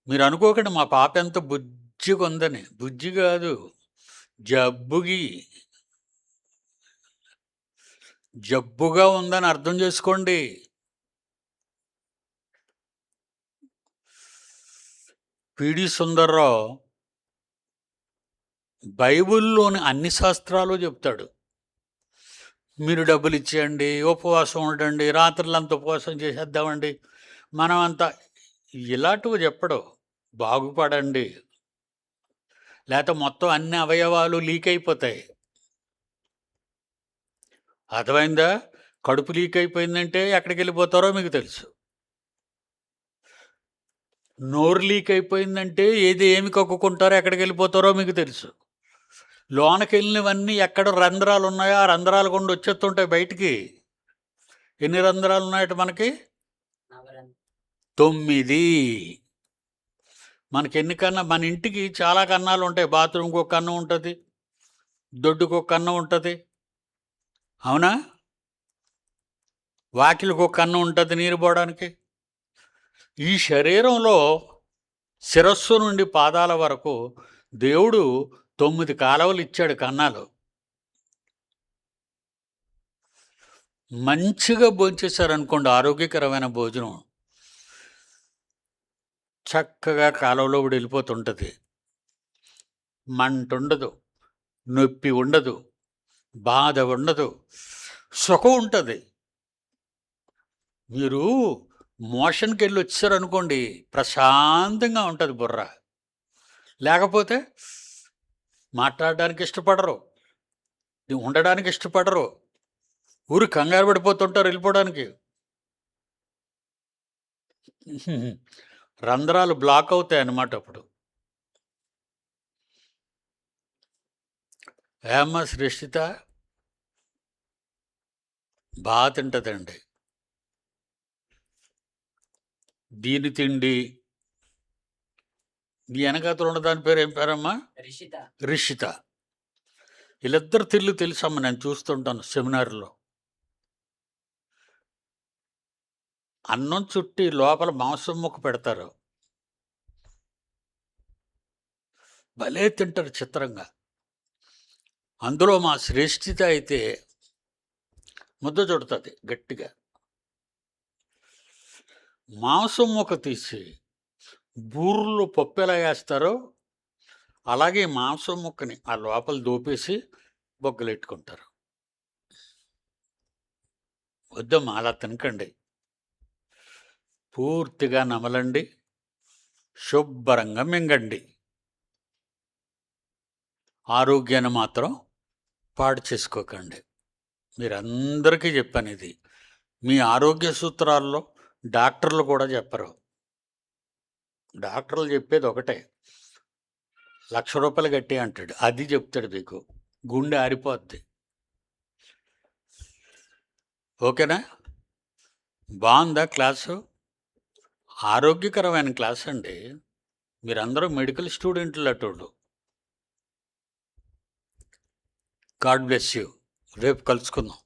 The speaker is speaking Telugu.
మీరు అనుకోకండి మా పాప ఎంత బుజ్జిగా ఉందని. బుజ్జి కాదు, జబ్బుగి జబ్బుగా ఉందని అర్థం చేసుకోండి. పిడి సుందర్రావు బైబిల్లోని అన్ని శాస్త్రాలు చెప్తాడు. మీరు డబ్బులు ఇచ్చేయండి, ఉపవాసం ఉండండి, రాత్రులంతా ఉపవాసం చేసేద్దామండి, మనం అంతా ఇలాంటివి చెప్పడు. బాగుపడండి, లేకపోతే మొత్తం అన్ని అవయవాలు లీక్ అయిపోతాయి. అర్థమైందా? కడుపు లీక్ అయిపోయిందంటే ఎక్కడికి వెళ్ళిపోతారో మీకు తెలుసు. నోరు లీక్ అయిపోయిందంటే ఏమి కక్కుకుంటారో ఎక్కడికి వెళ్ళిపోతారో మీకు తెలుసు. లోనకి వెళ్ళినవన్నీ ఎక్కడ రంధ్రాలు ఉన్నాయో ఆ రంధ్రాలు గుండా వచ్చేస్తుంటాయి బయటికి. ఎన్ని రంధ్రాలు ఉన్నాయట మనకి? 9. మనకి ఎన్ని మన ఇంటికి చాలా కన్నాలు ఉంటాయి. బాత్రూమ్కి ఒక కన్నం ఉంటుంది, దొడ్డుకు ఒక కన్నం ఉంటుంది, అవునా? వాకిలికి ఒక కన్నం ఉంటుంది నీరు పోవడానికి. ఈ శరీరంలో శిరస్సు నుండి పాదాల వరకు దేవుడు 9 కాలువలు ఇచ్చాడు, కన్నాలు. మంచిగా భోంచేశారనుకోండి, ఆరోగ్యకరమైన భోజనం, చక్కగా కాలువలో కూడా వెళ్ళిపోతుంటుంది. మంట ఉండదు, నొప్పి ఉండదు, బాధ ఉండదు, సుఖం ఉంటుంది. మీరు మోషన్కి వెళ్ళి వచ్చారనుకోండి, ప్రశాంతంగా ఉంటుంది బుర్ర. లేకపోతే మాట్లాడడానికి ఇష్టపడరు, ఉండడానికి ఇష్టపడరు, ఊరు కంగారు పడిపోతుంటారు వెళ్ళిపోవడానికి. రంధ్రాలు బ్లాక్ అవుతాయి అన్నమాట. అప్పుడు ఏమ్మా సృష్టిత బాగా తింటుందండి. దీని తిండి ఈ వెనకాతలు ఉన్న దాని పేరు ఏం పేరమ్మా? రిషిత. వీళ్ళిద్దరు తిల్లు తెలుసమ్మా, నేను చూస్తుంటాను సెమినార్లో. అన్నం చుట్టి లోపల మాంసం ముక్క పెడతారు, భలే తింటారు చిత్రంగా. అందులో మా శ్రేష్ఠిత అయితే ముద్ద చుడుతుంది గట్టిగా. మాంసం ముక్క తీసి బూర్లు పప్పు ఎలా వేస్తారో అలాగే మాంసం ముక్కని ఆ లోపల దోపేసి బొగ్గలెట్టుకుంటారు. వద్దమ్మా అలా తినకండి, పూర్తిగా నమలండి, శుభ్రంగా మింగండి. ఆరోగ్యాన్ని మాత్రం పాడు చేసుకోకండి. మీరందరికీ చెప్పాను ఇది. మీ ఆరోగ్య సూత్రాల్లో డాక్టర్లు కూడా చెప్పరు. డాక్టర్లు చెప్పేది ఒకటే, ₹1,00,000 కట్టి అంటాడు, అది చెప్తాడు మీకు, గుండె ఆరిపోద్ది. ఓకేనా? బాగుందా క్లాసు? ఆరోగ్యకరమైన క్లాస్ అండి. మీరందరూ మెడికల్ స్టూడెంట్లు అటోళ్ళు. God bless you. రేపు కలుసుకుందాం.